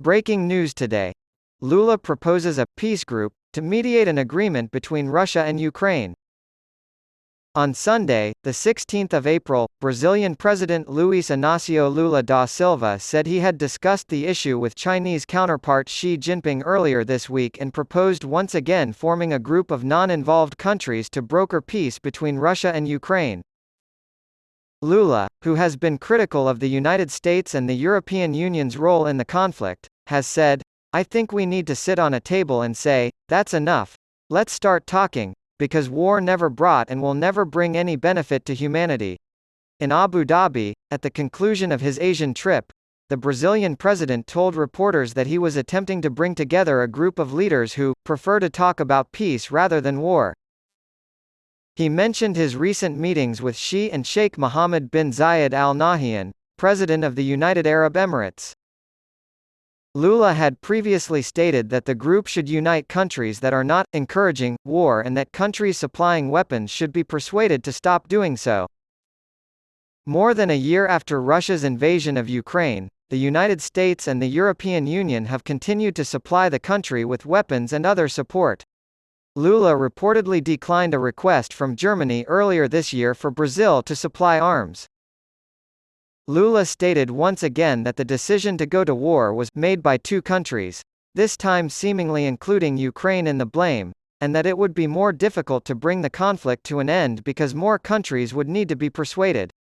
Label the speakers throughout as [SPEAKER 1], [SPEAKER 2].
[SPEAKER 1] Breaking news today. Lula proposes a peace group to mediate an agreement between Russia and Ukraine. On Sunday, the 16th of April, Brazilian President Luiz Inácio Lula da Silva said he had discussed the issue with Chinese counterpart Xi Jinping earlier this week and proposed once again forming a group of non-involved countries to broker peace between Russia and Ukraine. Lula, who has been critical of the United States and the European Union's role in the conflict, has said, "I think we need to sit on a table and say, that's enough. Let's start talking, because war never brought and will never bring any benefit to humanity." In Abu Dhabi, at the conclusion of his Asian trip, the Brazilian president told reporters that he was attempting to bring together a group of leaders who prefer to talk about peace rather than war. He mentioned his recent meetings with Xi and Sheikh Mohammed bin Zayed Al Nahyan, president of the United Arab Emirates. Lula had previously stated that the group should unite countries that are not encouraging war and that countries supplying weapons should be persuaded to stop doing so. More than a year after Russia's invasion of Ukraine, the United States and the European Union have continued to supply the country with weapons and other support. Lula reportedly declined a request from Germany earlier this year for Brazil to supply arms. Lula stated once again that the decision to go to war was made by two countries, this time seemingly including Ukraine in the blame, and that it would be more difficult to bring the conflict to an end because more countries would need to be persuaded.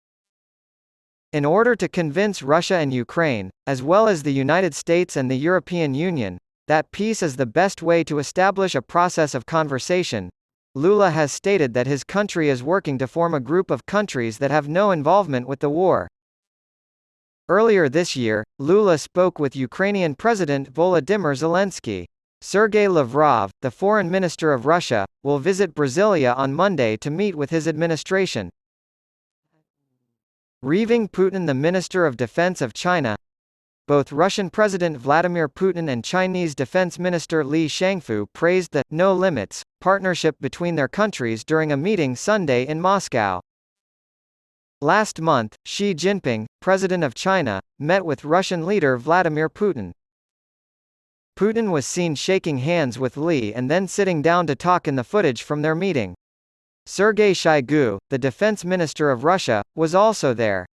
[SPEAKER 1] In order to convince Russia and Ukraine, as well as the United States and the European Union, that peace is the best way to establish a process of conversation, Lula has stated that his country is working to form a group of countries that have no involvement with the war. Earlier this year, Lula spoke with Ukrainian President Volodymyr Zelensky. Sergei Lavrov, the foreign minister of Russia, will visit Brasilia on Monday to meet with his administration. Reving Putin, the Minister of Defense of China. Both Russian President Vladimir Putin and Chinese Defense Minister Li Shangfu praised the no limits partnership between their countries during a meeting Sunday in Moscow. Last month, Xi Jinping, president of China, met with Russian leader Vladimir Putin. Putin was seen shaking hands with Li and then sitting down to talk in the footage from their meeting. Sergei Shoigu, the defense minister of Russia, was also there.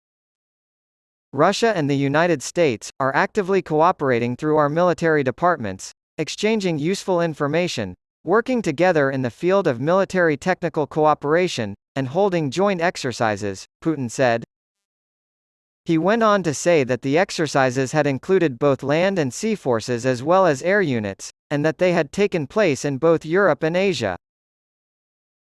[SPEAKER 1] Russia and the United States are actively cooperating through our military departments, exchanging useful information, working together in the field of military technical cooperation, and holding joint exercises, Putin said. He went on to say that the exercises had included both land and sea forces as well as air units, and that they had taken place in both Europe and Asia.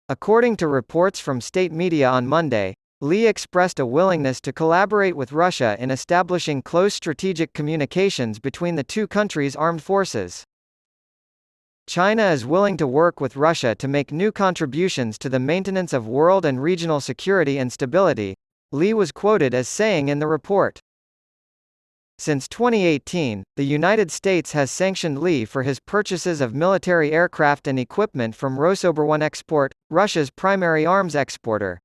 [SPEAKER 1] According to reports from state media on Monday, Li expressed a willingness to collaborate with Russia in establishing close strategic communications between the two countries' armed forces. China is willing to work with Russia to make new contributions to the maintenance of world and regional security and stability, Li was quoted as saying in the report. Since 2018, the United States has sanctioned Li for his purchases of military aircraft and equipment from Rosoboronexport, Russia's primary arms exporter.